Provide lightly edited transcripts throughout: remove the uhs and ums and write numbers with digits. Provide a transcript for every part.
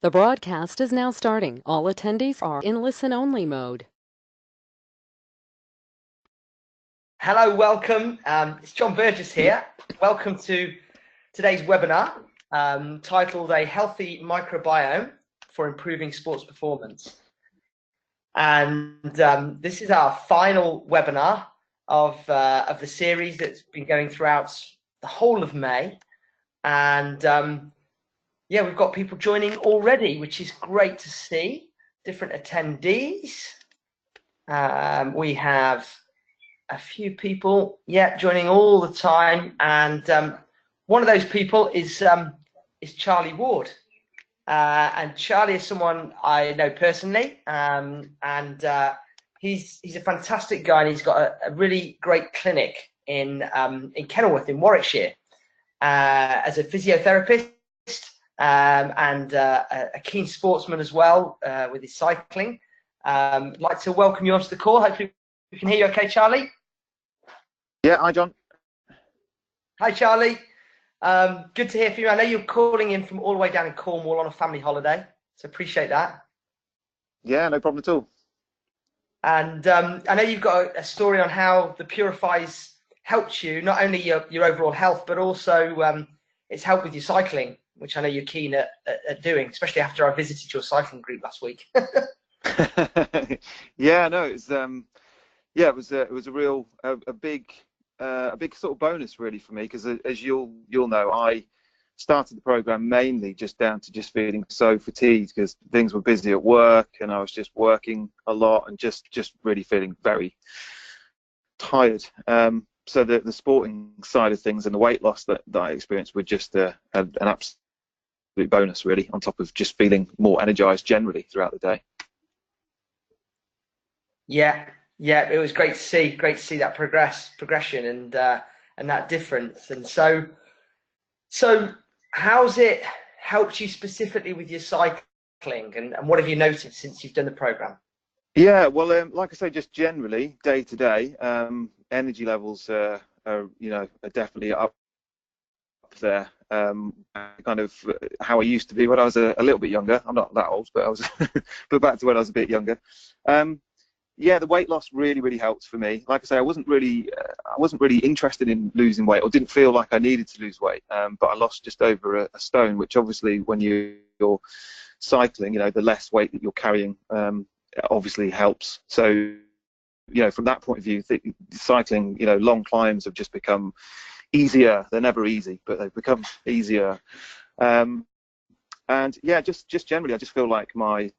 The broadcast is now starting. All attendees are in listen-only mode. Hello, welcome. It's John Burgess here. Welcome to today's webinar titled A Healthy Microbiome for Improving Sports Performance. And this is our final webinar of the series that's been going throughout the whole of May. And yeah, we've got people joining already, which is great to see. Different attendees. We have a few people, joining all the time, and one of those people is Charlie Ward, and Charlie is someone I know personally, and he's a fantastic guy, and he's got a really great clinic in Kenilworth in Warwickshire as a physiotherapist, and a keen sportsman as well with his cycling. I'd like to welcome you onto the call. Hopefully we can hear you okay, Charlie. Yeah, hi John. Hi Charlie. Good to hear from you. I know you're calling in from all the way down in Cornwall on a family holiday, so appreciate that. Yeah, no problem at all. And I know you've got a story on how the Purifies helped you, not only your overall health, but also it's helped with your cycling, which I know you're keen at doing, especially after I visited your cycling group last week. Yeah, no, it was a real big sort of bonus really for me, because as you'll know, I started the program mainly just down to just feeling so fatigued because things were busy at work and I was just working a lot and just really feeling very tired. So the sporting side of things and the weight loss that I experienced were just an absolute bonus really, on top of just feeling more energized generally throughout the day. Yeah, it was great to see that progression and that difference. And so how's it helped you specifically with your cycling, and what have you noticed since you've done the program? Yeah, well, like I say, just generally day to day, energy levels are definitely up there. Kind of how I used to be when I was a little bit younger. I'm not that old, but I was, but back to when I was a bit younger. Yeah, the weight loss really helped for me. Like I say, I wasn't really interested in losing weight, or didn't feel like I needed to lose weight. But I lost just over a stone, which obviously when you're cycling, the less weight that you're carrying obviously helps. So, from that point of view, cycling, long climbs have just become easier. They're never easy, but they've become easier. And yeah, just generally, I just feel like my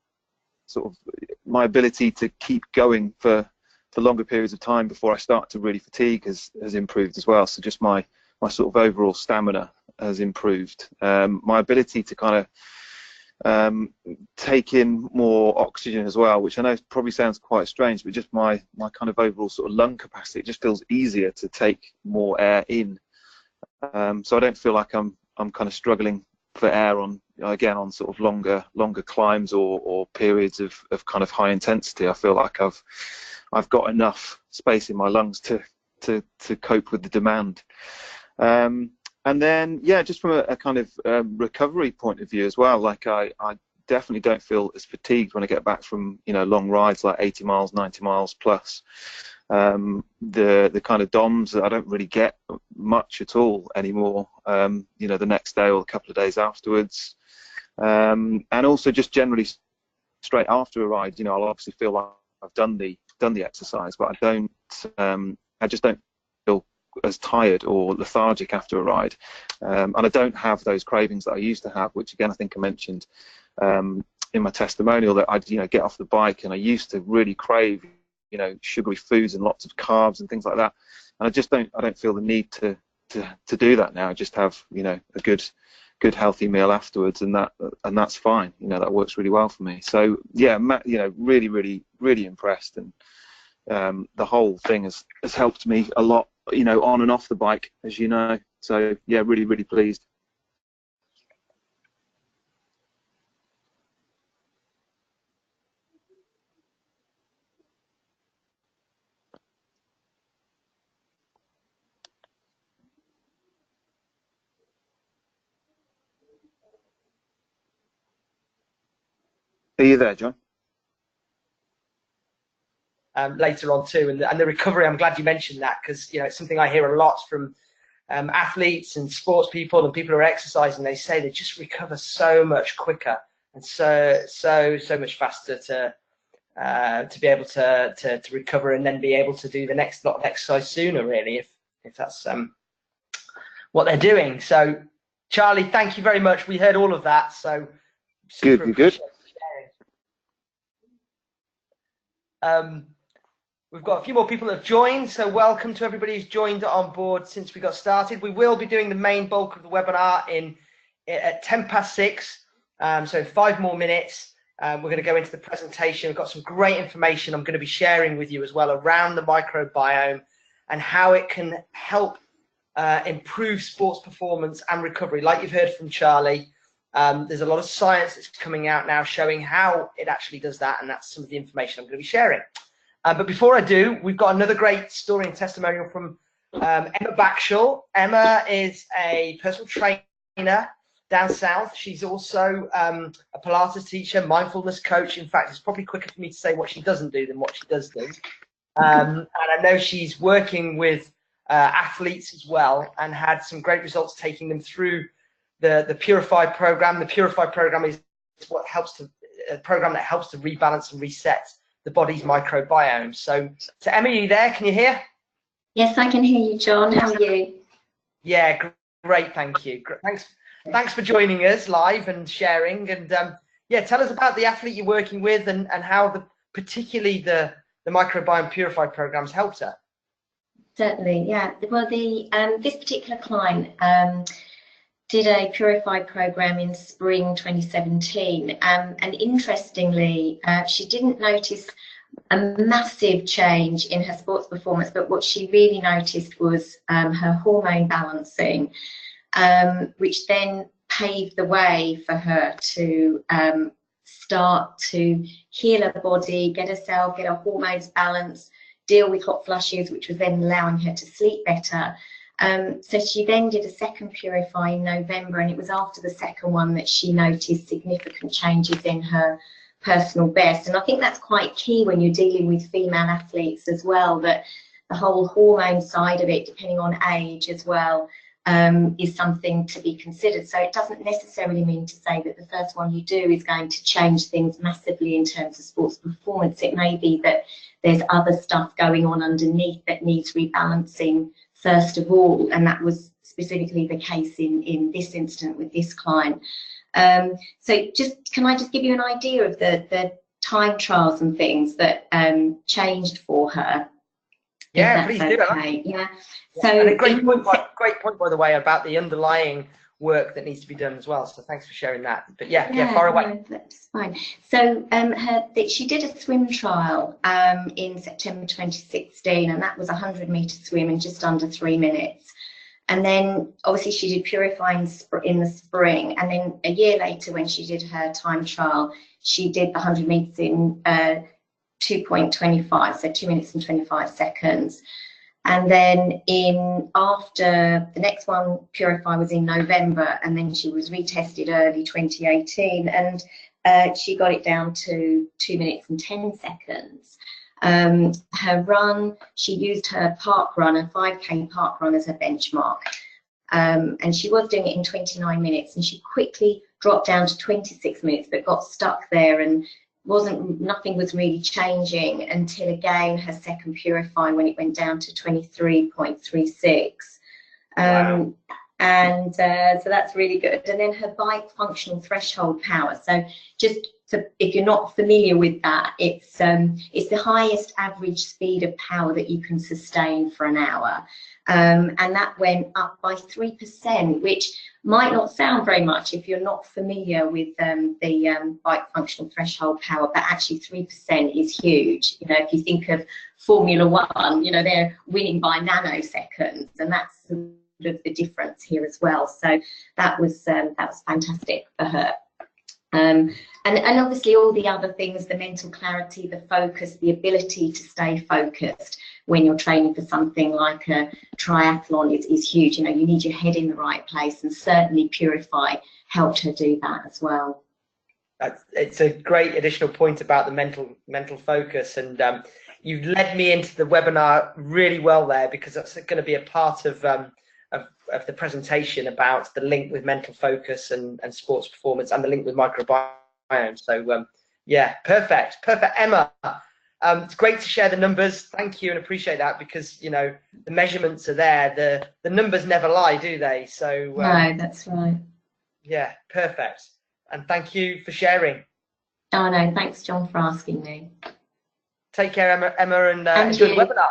ability to keep going for longer periods of time before I start to really fatigue has improved as well. So just my sort of overall stamina has improved. My ability to kind of take in more oxygen as well, which I know probably sounds quite strange, but just my kind of overall sort of lung capacity, it just feels easier to take more air in. So I don't feel like I'm kind of struggling for air on sort of longer climbs or periods of kind of high intensity. I feel like I've got enough space in my lungs to cope with the demand. And then, yeah, just from a kind of recovery point of view as well, like I definitely don't feel as fatigued when I get back from, long rides like 80 miles, 90 miles plus. The kind of DOMs, I don't really get much at all anymore, the next day or a couple of days afterwards. And also just generally straight after a ride, I'll obviously feel like I've done the exercise, but I just don't feel as tired or lethargic after a ride. And I don't have those cravings that I used to have, which again, I think I mentioned in my testimonial, that I'd, get off the bike and I used to really crave, sugary foods and lots of carbs and things like that. And I don't feel the need to do that now. I just have, a good healthy meal afterwards, and that's fine. That works really well for me. So yeah, really impressed, and the whole thing has helped me a lot, on and off the bike, as you know. So yeah, really pleased. Are you there, John? Later on too, and the recovery. I'm glad you mentioned that, because it's something I hear a lot from athletes and sports people and people who are exercising. They say they just recover so much quicker and so much faster to be able to recover and then be able to do the next lot of exercise sooner, really, if that's what they're doing. So Charlie, thank you very much. We heard all of that, so super Good, good. We've got a few more people that have joined, so welcome to everybody who's joined on board since we got started. We will be doing the main bulk of the webinar at 6:10, so 5 more minutes. We're going to go into the presentation. We've got some great information I'm going to be sharing with you as well around the microbiome and how it can help improve sports performance and recovery. Like you've heard from Charlie, there's a lot of science that's coming out now showing how it actually does that, and that's some of the information I'm going to be sharing. But before I do, we've got another great story and testimonial from Emma Backshall. Emma is a personal trainer down south. She's also a Pilates teacher, mindfulness coach. In fact, it's probably quicker for me to say what she doesn't do than what she does do. And I know she's working with athletes as well, and had some great results taking them through the Purify program. The Purify program is what helps a program that helps to rebalance and reset the body's microbiome. So Emma, are you there? Can you hear? Yes, I can hear you, John. How are you? Yeah, great. Thank you. Thanks for joining us live and sharing. And yeah, tell us about the athlete you're working with and how particularly the microbiome Purify programs helped her. Certainly, yeah. Well, this particular client did a Purify program in spring 2017, and interestingly, she didn't notice a massive change in her sports performance, but what she really noticed was her hormone balancing, which then paved the way for her to start to heal her body, get her hormones balanced, deal with hot flushes, which was then allowing her to sleep better. So she then did a second Purify in November, and it was after the second one that she noticed significant changes in her personal best. And I think that's quite key when you're dealing with female athletes as well, that the whole hormone side of it, depending on age as well, is something to be considered. So it doesn't necessarily mean to say that the first one you do is going to change things massively in terms of sports performance. It may be that there's other stuff going on underneath that needs rebalancing first of all, and that was specifically the case in this incident with this client. So can I just give you an idea of the time trials and things that changed for her? Yeah, please do. Okay. Yeah. So and a great point, by the way, about the underlying work that needs to be done as well. So thanks for sharing that. But yeah, far away. No, that's fine. So she did a swim trial in September 2016, and that was a 100-meter swim in just under 3 minutes. And then obviously she did Purify in the spring, and then a year later when she did her time trial, she did the 100 meters in 2.25, so 2 minutes and 25 seconds. And then after the next one, Purify, was in November, and then she was retested early 2018, and she got it down to 2 minutes and 10 seconds. Her run, she used her park run, a 5K park run, as her benchmark. And she was doing it in 29 minutes, and she quickly dropped down to 26 minutes, but got stuck there, and nothing was really changing until again her second Purify, when it went down to 23.36. Wow. And so that's really good. And then her bike functional threshold power. So if you're not familiar with that, it's the highest average speed of power that you can sustain for an hour. And that went up by 3%, which might not sound very much if you're not familiar with the bike functional threshold power, but actually 3% is huge. You know, if you think of Formula One, you know, they're winning by nanoseconds, and that's sort of the difference here as well. So that was fantastic for her. And obviously all the other things, the mental clarity, the focus, the ability to stay focused when you're training for something like a triathlon is huge. You know, you need your head in the right place, and certainly Purify helped her do that as well. It's a great additional point about the mental focus, and you've led me into the webinar really well there, because that's going to be a part of the presentation about the link with mental focus and sports performance, and the link with microbiome. So yeah, perfect, Emma. It's great to share the numbers. Thank you, and appreciate that, because you know the measurements are there. The numbers never lie, do they? So no, that's right. Yeah, perfect. And thank you for sharing. Oh no, thanks, John, for asking me. Take care, Emma, and enjoy the webinar.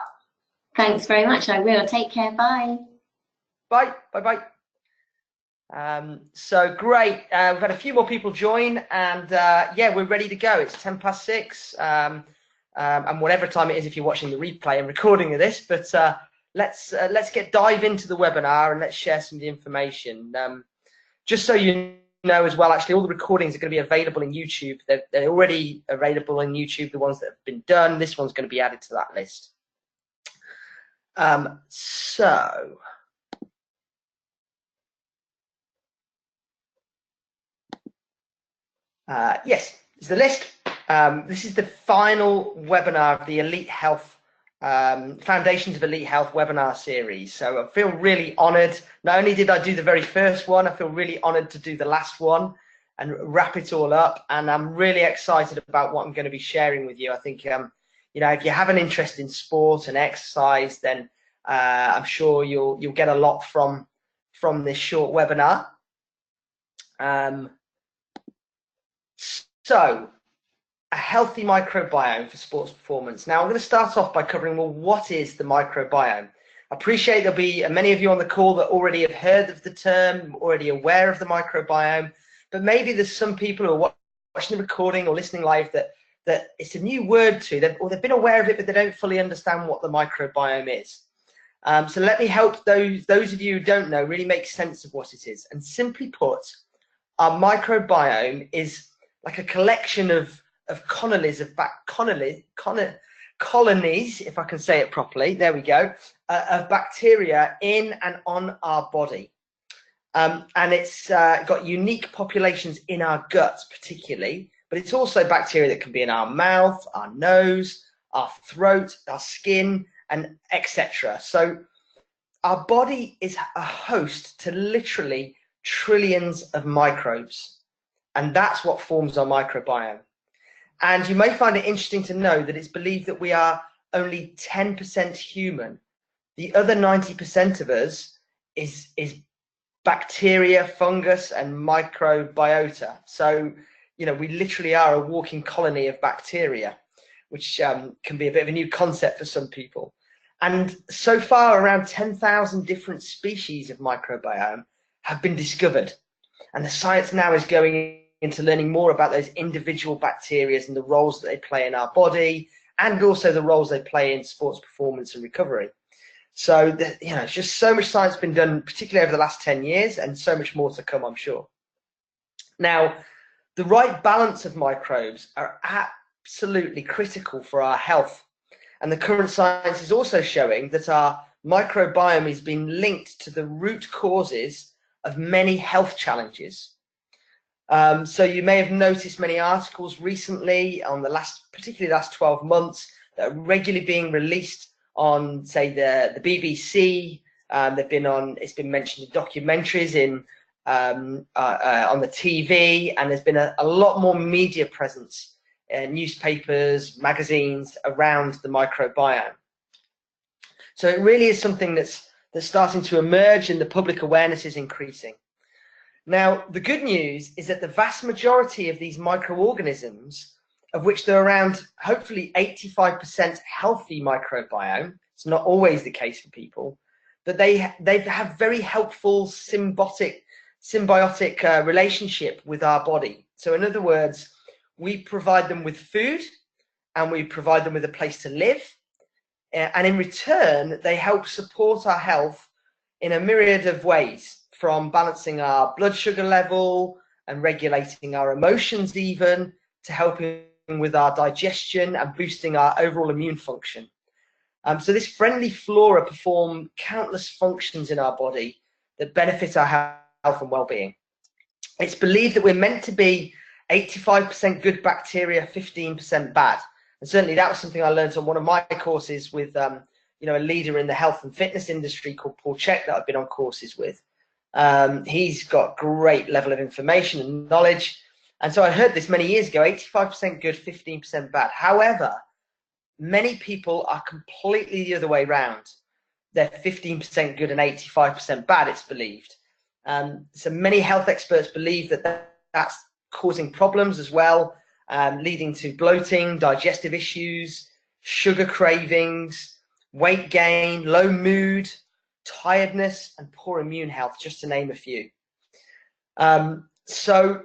Thanks very much. I will. Take care. Bye. Bye. Bye. So great. We've had a few more people join, and yeah, we're ready to go. It's 6:10, and whatever time it is if you're watching the replay and recording of this. But let's dive into the webinar, and let's share some of the information. Just so you know as well, actually, all the recordings are going to be available in YouTube. They're already available in YouTube, the ones that have been done. This one's going to be added to that list. Yes, it's the list. This is the final webinar of the Elite Health Foundations of Elite Health webinar series. So I feel really honoured. Not only did I do the very first one, I feel really honoured to do the last one and wrap it all up. And I'm really excited about what I'm going to be sharing with you. I think, you know, if you have an interest in sport and exercise, then I'm sure you'll get a lot from this short webinar. So, a healthy microbiome for sports performance. Now, I'm going to start off by covering, well, what is the microbiome? I appreciate there'll be many of you on the call that already have heard of the term, already aware of the microbiome, but maybe there's some people who are watching the recording or listening live that it's a new word to them, or they've been aware of it, but they don't fully understand what the microbiome is. So let me help those of you who don't know really make sense of what it is. And simply put, our microbiome is like a collection of colonies, if I can say it properly, there we go, of bacteria in and on our body. And it's got unique populations in our guts particularly, but it's also bacteria that can be in our mouth, our nose, our throat, our skin, and etc. So our body is a host to literally trillions of microbes, and that's what forms our microbiome. And you may find it interesting to know that it's believed that we are only 10% human. The other 90% of us is bacteria, fungus, and microbiota. So, you know, we literally are a walking colony of bacteria, which can be a bit of a new concept for some people. And so far, around 10,000 different species of microbiome have been discovered. And the science now is going into learning more about those individual bacteria and the roles that they play in our body, and also the roles they play in sports performance and recovery. So, you know, it's just so much science been done, particularly over the last 10 years, and so much more to come, I'm sure. Now, the right balance of microbes are absolutely critical for our health. And the current science is also showing that our microbiome has been linked to the root causes of many health challenges. So you may have noticed many articles recently on particularly the last 12 months that are regularly being released on, say, the BBC. It's been mentioned in documentaries, on the TV, and there's been a lot more media presence, newspapers, magazines around the microbiome. So it really is something that's starting to emerge, and the public awareness is increasing. Now, the good news is that the vast majority of these microorganisms, of which there are around, hopefully, 85% healthy microbiome, it's not always the case for people, but they have very helpful symbiotic relationship with our body. So in other words, we provide them with food, and we provide them with a place to live, and in return, they help support our health in a myriad of ways, from balancing our blood sugar level and regulating our emotions, even to helping with our digestion and boosting our overall immune function. So this friendly flora perform countless functions in our body that benefit our health and well-being. It's believed that we're meant to be 85% good bacteria, 15% bad. And certainly that was something I learned on one of my courses with you know, a leader in the health and fitness industry called Paul Check that I've been on courses with. He's got great level of information and knowledge. And so I heard this many years ago, 85% good, 15% bad. However, many people are completely the other way around. They're 15% good and 85% bad, it's believed. So many health experts believe that that's causing problems as well, leading to bloating, digestive issues, sugar cravings, weight gain, low mood, tiredness, and poor immune health, just to name a few. So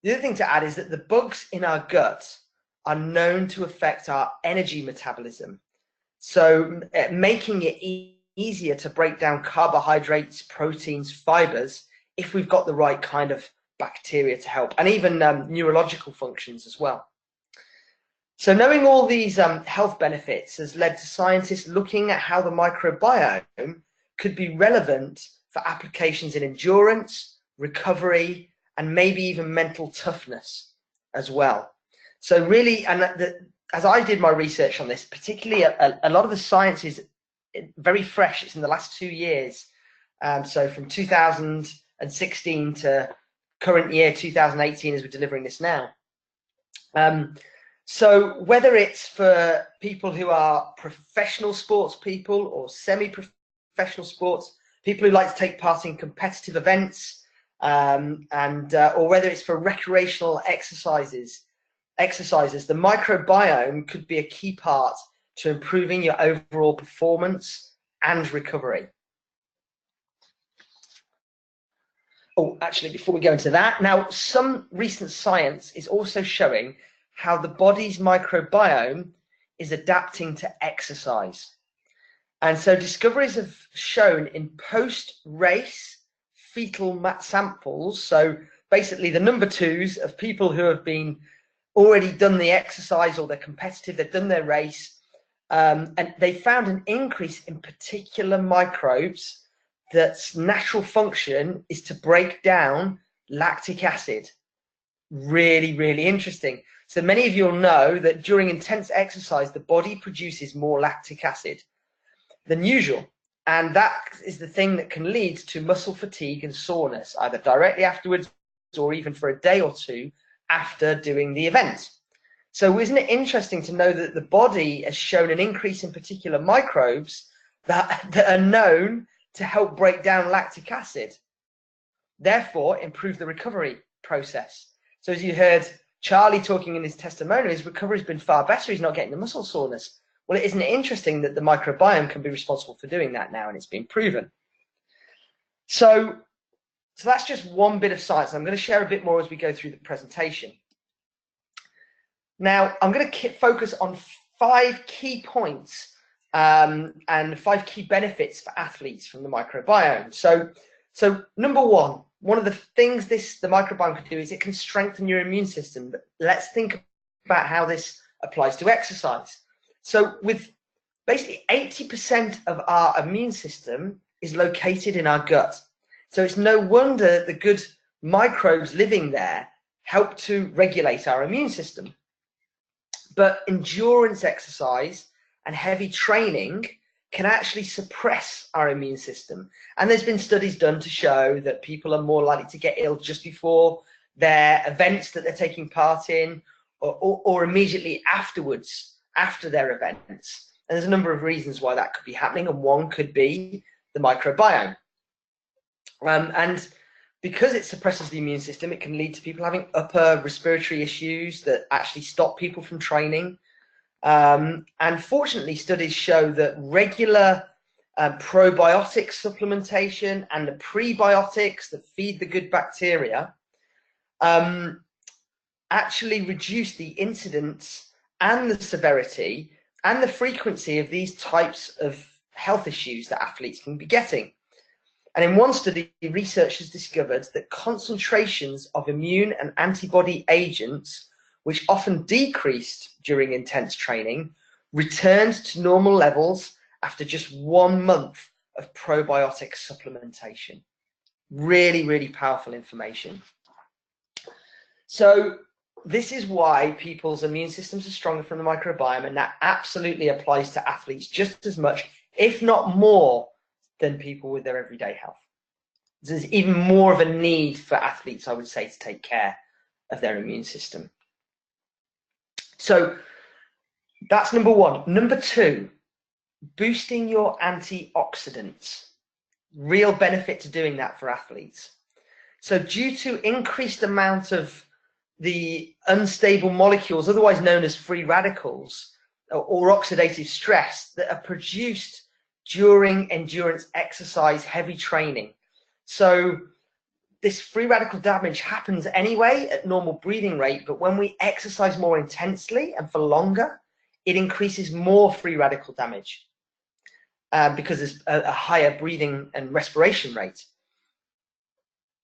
the other thing to add is that the bugs in our gut are known to affect our energy metabolism. So making it easier to break down carbohydrates, proteins, fibers, if we've got the right kind of bacteria to help, and even neurological functions as well. So knowing all these health benefits has led to scientists looking at how the microbiome could be relevant for applications in endurance, recovery, and maybe even mental toughness as well. So really, and as I did my research on this, particularly a lot of the science is very fresh. It's in the last 2 years. So from 2016 to current year 2018 as we're delivering this now. So whether it's for people who are professional sports people or semi-professional sports, people who like to take part in competitive events, or whether it's for recreational exercises, the microbiome could be a key part to improving your overall performance and recovery. Oh, actually, before we go into that, now some recent science is also showing how the body's microbiome is adapting to exercise. And so discoveries have shown in post-race fetal samples, so basically the number twos of people who have been already done the exercise or they're competitive, they've done their race, and they found an increase in particular microbes that's natural function is to break down lactic acid. Really, really interesting. So many of you will know that during intense exercise, the body produces more lactic acid than usual. And that is the thing that can lead to muscle fatigue and soreness, either directly afterwards or even for a day or two after doing the event. So isn't it interesting to know that the body has shown an increase in particular microbes that are known to help break down lactic acid, therefore improve the recovery process. So as you heard Charlie talking in his testimonial, his recovery has been far better. He's not getting the muscle soreness. Well, isn't it interesting that the microbiome can be responsible for doing that now, and it's been proven. So that's just one bit of science. I'm going to share a bit more as we go through the presentation. Now, I'm going to focus on 5 key points and 5 key benefits for athletes from the microbiome. So number one of the things the microbiome can do is it can strengthen your immune system. But let's think about how this applies to exercise. So with basically 80% of our immune system is located in our gut. So it's no wonder the good microbes living there help to regulate our immune system. But endurance exercise and heavy training can actually suppress our immune system. And there's been studies done to show that people are more likely to get ill just before their events that they're taking part in, or immediately afterwards, after their events. And there's a number of reasons why that could be happening, and one could be the microbiome. And because it suppresses the immune system, it can lead to people having upper respiratory issues that actually stop people from training. And fortunately, studies show that regular probiotic supplementation and the prebiotics that feed the good bacteria actually reduce the incidence and the severity and the frequency of these types of health issues that athletes can be getting. And in one study, researchers discovered that concentrations of immune and antibody agents, which often decreased during intense training, returned to normal levels after just 1 month of probiotic supplementation. Really, really powerful information. So this is why people's immune systems are stronger from the microbiome, and that absolutely applies to athletes just as much, if not more, than people with their everyday health. There's even more of a need for athletes, I would say, to take care of their immune system. So that's number one. Number two, boosting your antioxidants. Real benefit to doing that for athletes. So due to increased amount of the unstable molecules, otherwise known as free radicals or oxidative stress, that are produced during endurance exercise, heavy training. So this free radical damage happens anyway at normal breathing rate, but when we exercise more intensely and for longer, it increases more free radical damage because there's a higher breathing and respiration rate.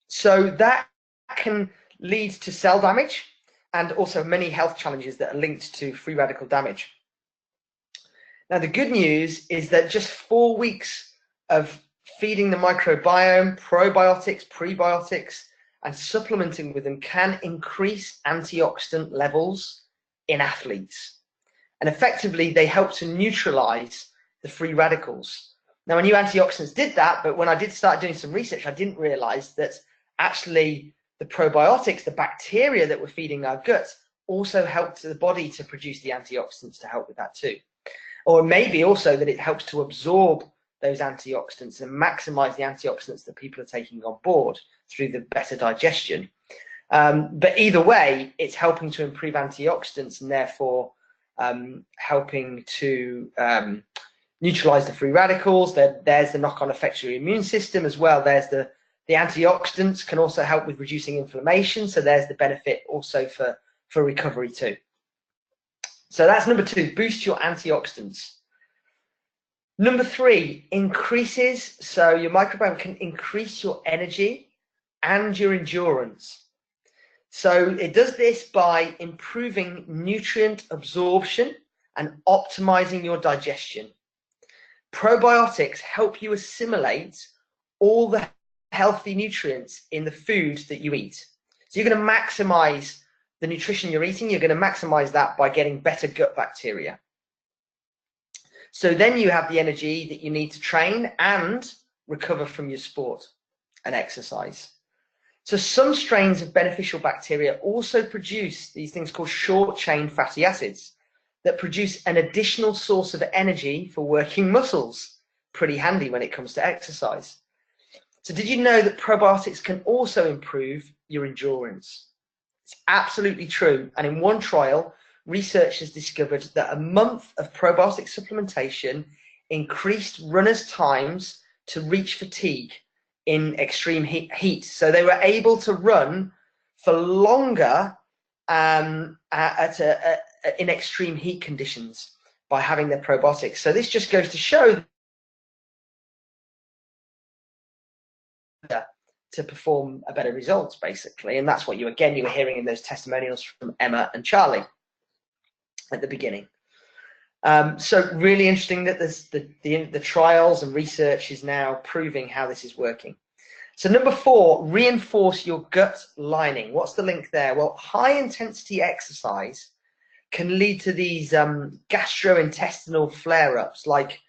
So that can lead to cell damage and also many health challenges that are linked to free radical damage. Now, the good news is that just 4 weeks of feeding the microbiome, probiotics, prebiotics, and supplementing with them can increase antioxidant levels in athletes. And effectively, they help to neutralize the free radicals. Now, I knew antioxidants did that, but when I did start doing some research, I didn't realize that actually the probiotics, the bacteria that we're feeding our guts, also help the body to produce the antioxidants to help with that too. Or maybe also that it helps to absorb those antioxidants and maximize the antioxidants that people are taking on board through the better digestion. But either way, it's helping to improve antioxidants and therefore helping to neutralize the free radicals. There's the knock-on effects to your immune system as well. There's the antioxidants can also help with reducing inflammation. So there's the benefit also for recovery too. So that's number two, boost your antioxidants. Number three, increases, so your microbiome can increase your energy and your endurance. So it does this by improving nutrient absorption and optimizing your digestion. Probiotics help you assimilate all the healthy nutrients in the food that you eat. So you're going to maximize the nutrition you're eating. You're going to maximize that by getting better gut bacteria. So then you have the energy that you need to train and recover from your sport and exercise. So some strains of beneficial bacteria also produce these things called short-chain fatty acids that produce an additional source of energy for working muscles. Pretty handy when it comes to exercise. So did you know that probiotics can also improve your endurance? It's absolutely true. And in one trial, researchers discovered that a month of probiotic supplementation increased runners' times to reach fatigue in extreme heat. So they were able to run for longer in extreme heat conditions by having their probiotics. So this just goes to show to perform a better results, basically. And that's what you were hearing in those testimonials from Emma and Charlie at the beginning. So really interesting that there's the trials and research is now proving how this is working. So number four, reinforce your gut lining. What's the link there? Well, high intensity exercise can lead to these gastrointestinal flare-ups. Like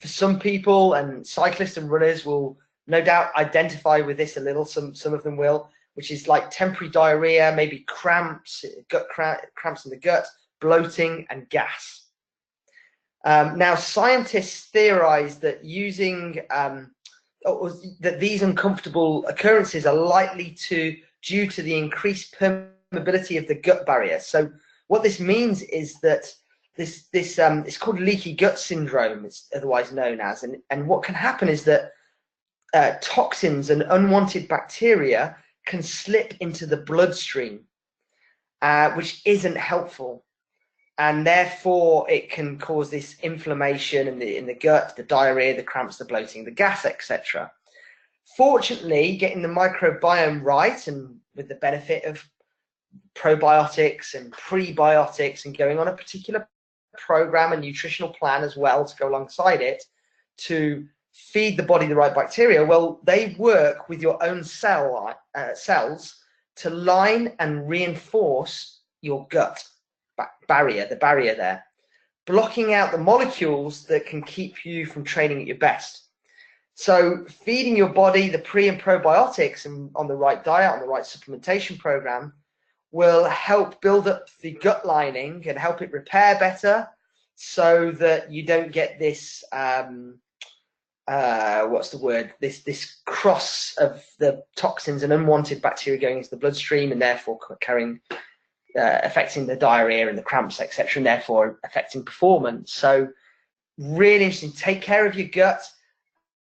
for some people, and cyclists and runners will no doubt identify with this a little, some of them will, which is like temporary diarrhea, maybe cramps, cramps in the gut, bloating and gas. Now, scientists theorize that that these uncomfortable occurrences are likely due to the increased permeability of the gut barrier. So what this means is that it's called leaky gut syndrome, it's otherwise known as, and what can happen is that toxins and unwanted bacteria can slip into the bloodstream, which isn't helpful. And therefore, it can cause this inflammation in the gut, the diarrhea, the cramps, the bloating, the gas, etc. Fortunately, getting the microbiome right, and with the benefit of probiotics and prebiotics and going on a particular program and nutritional plan as well to go alongside it to feed the body the right bacteria, well, they work with your own cells to line and reinforce your gut barrier, the barrier there, blocking out the molecules that can keep you from training at your best. So feeding your body the pre and probiotics and on the right diet, on the right supplementation program, will help build up the gut lining and help it repair better, so that you don't get this what's the word, this cross of the toxins and unwanted bacteria going into the bloodstream, and therefore carrying affecting the diarrhea and the cramps, etc., and therefore affecting performance. So really interesting. Take care of your gut,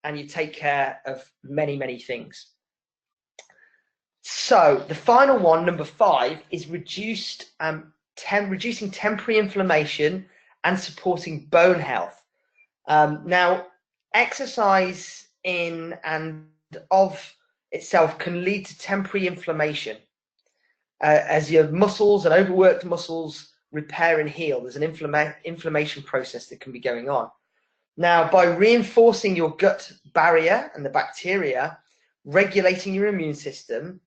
and you take care of many things. So the final one, number 5, is reducing temporary inflammation and supporting bone health. Now, exercise in and of itself can lead to temporary inflammation as your muscles and overworked muscles repair and heal. There's an inflammation process that can be going on. Now, by reinforcing your gut barrier and the bacteria, regulating your immune system,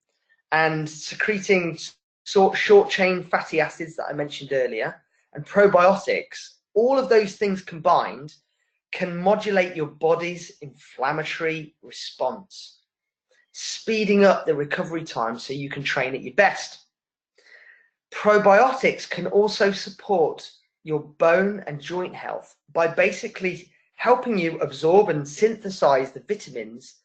and secreting short-chain fatty acids that I mentioned earlier, and probiotics, all of those things combined can modulate your body's inflammatory response, speeding up the recovery time so you can train at your best. Probiotics can also support your bone and joint health by basically helping you absorb and synthesize the vitamins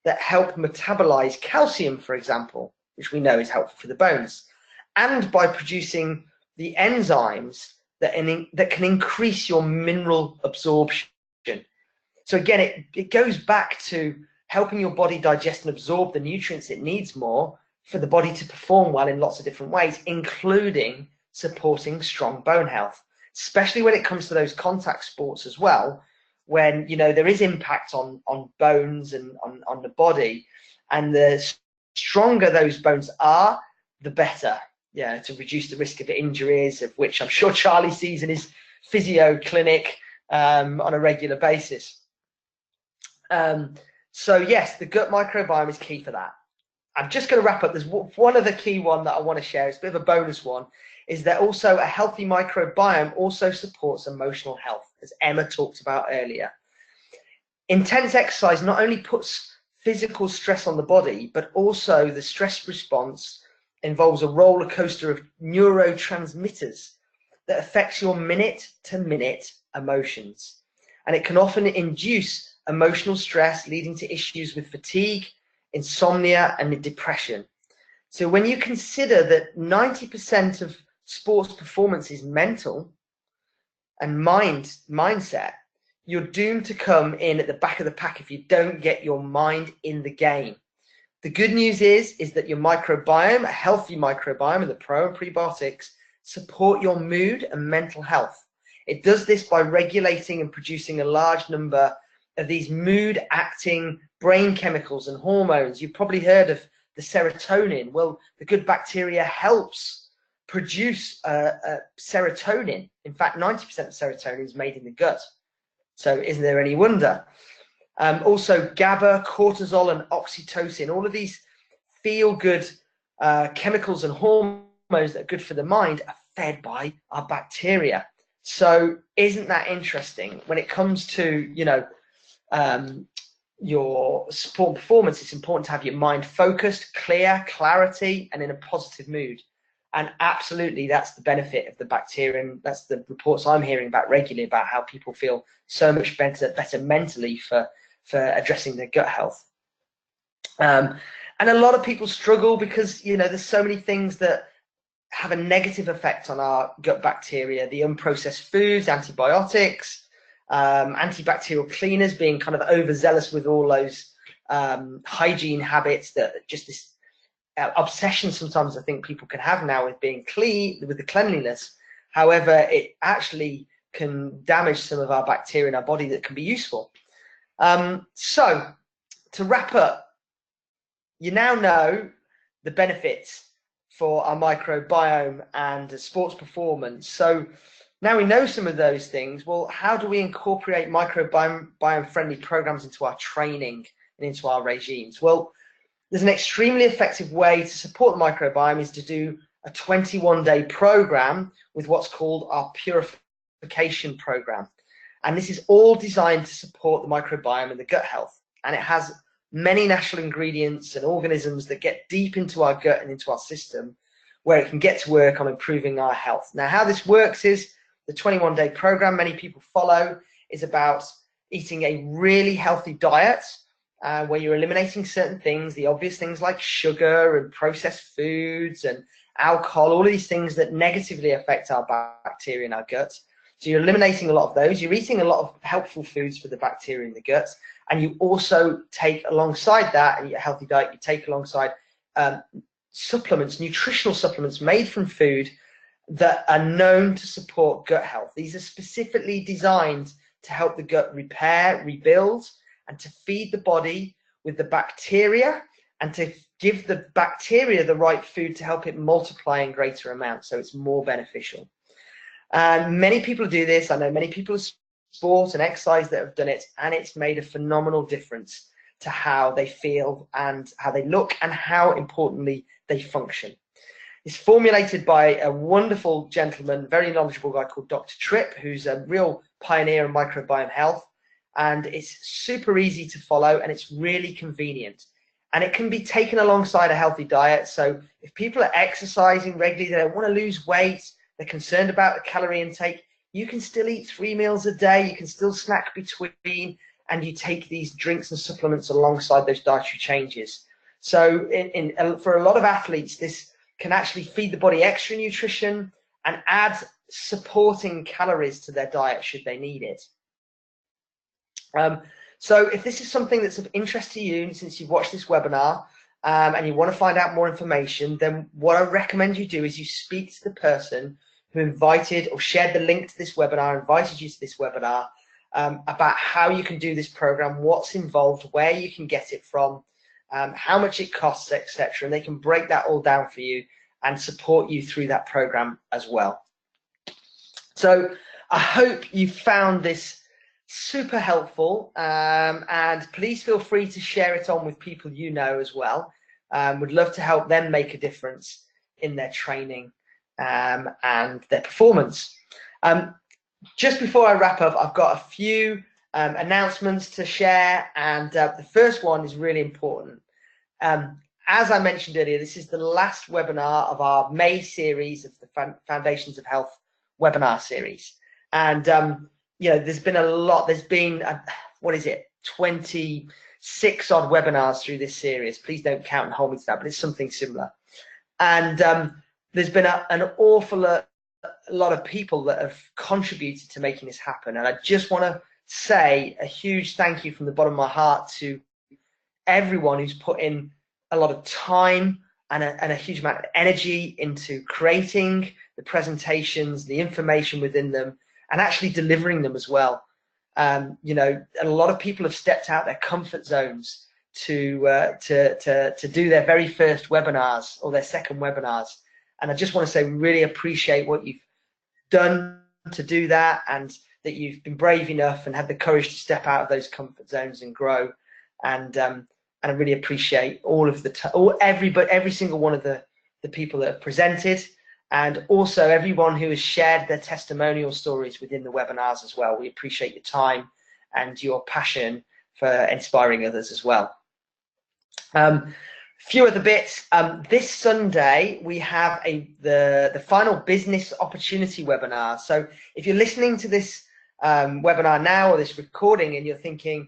that help metabolize calcium, for example, which we know is helpful for the bones, and by producing the enzymes that can increase your mineral absorption. So again, it goes back to helping your body digest and absorb the nutrients it needs more for the body to perform well in lots of different ways, including supporting strong bone health, especially when it comes to those contact sports as well, when there is impact on bones and on the body, and the stronger those bones are, the better, to reduce the risk of injuries, of which I'm sure Charlie sees in his physio clinic on a regular basis. So yes, the gut microbiome is key for that. I'm just going to wrap up. There's one other key one that I want to share. It's a bit of a bonus one, is that also a healthy microbiome also supports emotional health, as Emma talked about earlier. Intense exercise not only puts physical stress on the body, but also the stress response involves a roller coaster of neurotransmitters that affects your minute-to-minute emotions. And it can often induce emotional stress, leading to issues with fatigue, insomnia, and depression. So when you consider that 90% of sports performance is mental and mindset, you're doomed to come in at the back of the pack if you don't get your mind in the game. The good news is that your microbiome, a healthy microbiome, and the pro and prebiotics support your mood and mental health. It does this by regulating and producing a large number of these mood-acting brain chemicals and hormones. You've probably heard of the serotonin. Well, the good bacteria helps produce serotonin. In fact, 90% of serotonin is made in the gut. So isn't there any wonder? Also, GABA, cortisol, and oxytocin, all of these feel-good chemicals and hormones that are good for the mind are fed by our bacteria. So isn't that interesting? When it comes to, your sport performance, it's important to have your mind focused, clear, clarity, and in a positive mood. And absolutely, that's the benefit of the bacteria, and that's the reports I'm hearing about regularly about how people feel so much better mentally for addressing their gut health. And a lot of people struggle because there's so many things that have a negative effect on our gut bacteria: the unprocessed foods, antibiotics, antibacterial cleaners, being kind of overzealous with all those hygiene habits, that just this obsession sometimes I think people can have now with being clean, with the cleanliness. However, it actually can damage some of our bacteria in our body that can be useful. So to wrap up, you now know the benefits for our microbiome and sports performance. So now we know some of those things. Well, how do we incorporate microbiome friendly programs into our training and into our regimes? Well, there's an extremely effective way to support the microbiome is to do a 21-day program with what's called our purification program. And this is all designed to support the microbiome and the gut health. And it has many natural ingredients and organisms that get deep into our gut and into our system, where it can get to work on improving our health. Now, how this works is the 21-day program many people follow is about eating a really healthy diet, where you're eliminating certain things, the obvious things like sugar and processed foods and alcohol, all of these things that negatively affect our bacteria in our gut. So you're eliminating a lot of those. You're eating a lot of helpful foods for the bacteria in the gut. And you also take alongside that, and your healthy diet, you take alongside supplements, nutritional supplements made from food that are known to support gut health. These are specifically designed to help the gut repair, rebuild, and to feed the body with the bacteria and to give the bacteria the right food to help it multiply in greater amounts, so it's more beneficial. And many people do this. I know many people of sport and exercise that have done it, and it's made a phenomenal difference to how they feel and how they look and how importantly they function. It's formulated by a wonderful gentleman, very knowledgeable guy called Dr. Tripp, who's a real pioneer in microbiome health. And it's super easy to follow, and it's really convenient. And it can be taken alongside a healthy diet. So if people are exercising regularly, they don't want to lose weight, they're concerned about the calorie intake, you can still eat 3 meals a day, you can still snack between, and you take these drinks and supplements alongside those dietary changes. So for a lot of athletes, this can actually feed the body extra nutrition and add supporting calories to their diet should they need it. So if this is something that's of interest to you, since you've watched this webinar and you want to find out more information, then what I recommend you do is you speak to the person who invited or shared the link to this webinar, invited you to this webinar, about how you can do this program, what's involved, where you can get it from, how much it costs, etc. And they can break that all down for you and support you through that program as well. So I hope you found this super helpful, and please feel free to share it on with people you know as well. Would love to help them make a difference in their training and their performance. Just before I wrap up, I've got a few announcements to share, and the first one is really important. As I mentioned earlier, this is the last webinar of our May series of the Foundations of Health webinar series. And you know, there's been a lot, there's been, what is it, 26 odd webinars through this series. Please don't count and hold me to that, but it's something similar. And there's been an awful lot of people that have contributed to making this happen. And I just want to say a huge thank you from the bottom of my heart to everyone who's put in a lot of time and a huge amount of energy into creating the presentations, the information within them, and actually delivering them as well. You know, a lot of people have stepped out their comfort zones to do their very first webinars or their second webinars. And I just want to say we really appreciate what you've done to do that, and that you've been brave enough and had the courage to step out of those comfort zones and grow. And I really appreciate all of every single one of the people that have presented, and also everyone who has shared their testimonial stories within the webinars as well. We appreciate your time and your passion for inspiring others as well. Few other bits. This Sunday we have the final business opportunity webinar. So if you're listening to this webinar now or this recording and you're thinking,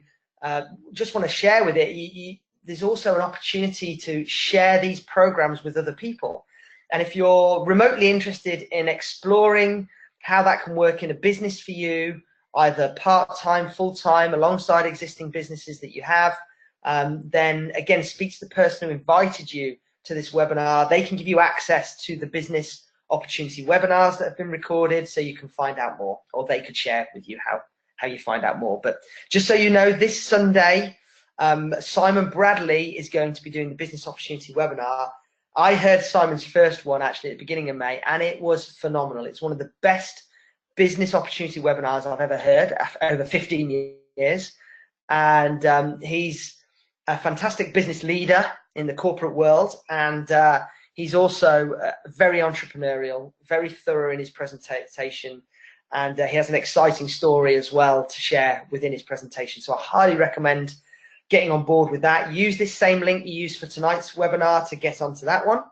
just want to share with it, there's also an opportunity to share these programs with other people. And if you're remotely interested in exploring how that can work in a business for you, either part-time, full-time, alongside existing businesses that you have, then again, speak to the person who invited you to this webinar. They can give you access to the business opportunity webinars that have been recorded, so you can find out more, or they could share with you how you find out more. But just so you know, this Sunday, Simon Bradley is going to be doing the business opportunity webinar. I heard Simon's first one actually at the beginning of May, and it was phenomenal. It's one of the best business opportunity webinars I've ever heard, over 15 years. And he's a fantastic business leader in the corporate world, and he's also very entrepreneurial, very thorough in his presentation, and he has an exciting story as well to share within his presentation. So I highly recommend getting on board with that. Use this same link you used for tonight's webinar to get onto that one.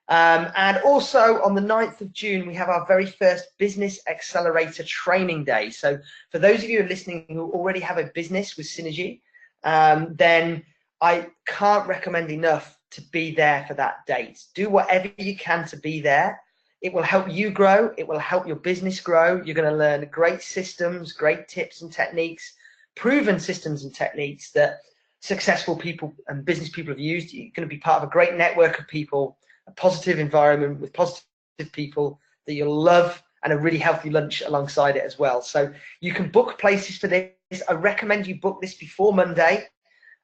And also on the 9th of June, we have our very first Business Accelerator Training Day. So for those of you who are listening who already have a business with Synergy, then I can't recommend enough to be there for that date. Do whatever you can to be there. It will help you grow. It will help your business grow. You're going to learn great systems, great tips and techniques, proven systems and techniques that successful people and business people have used. You're going to be part of a great network of people, a positive environment with positive people that you'll love, and a really healthy lunch alongside it as well. So you can book places for this. I recommend you book this before Monday,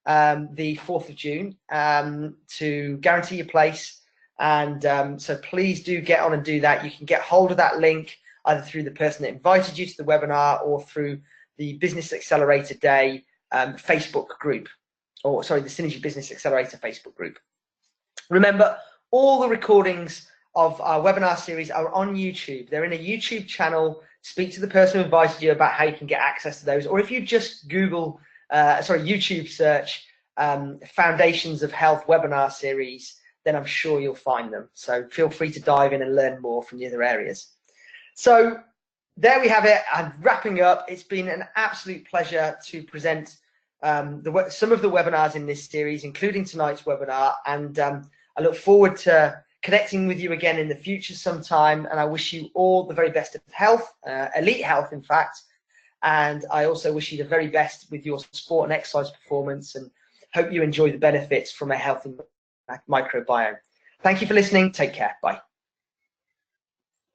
the 4th of June, to guarantee your place. And so please do get on and do that. You can get hold of that link either through the person that invited you to the webinar or through the Business Accelerator Day Facebook group, or sorry, the Synergy Business Accelerator Facebook group. Remember, all the recordings of our webinar series are on YouTube. They're in a YouTube channel. Speak to the person who invited you about how you can get access to those. Or if you just Google, YouTube search Foundations of Health webinar series, then I'm sure you'll find them. So feel free to dive in and learn more from the other areas. So there we have it. I'm wrapping up. It's been an absolute pleasure to present some of the webinars in this series, including tonight's webinar. And I look forward to connecting with you again in the future sometime. And I wish you all the very best of health, elite health, in fact. And I also wish you the very best with your sport and exercise performance, and hope you enjoy the benefits from a healthy microbiome. Thank you for listening. Take care. Bye.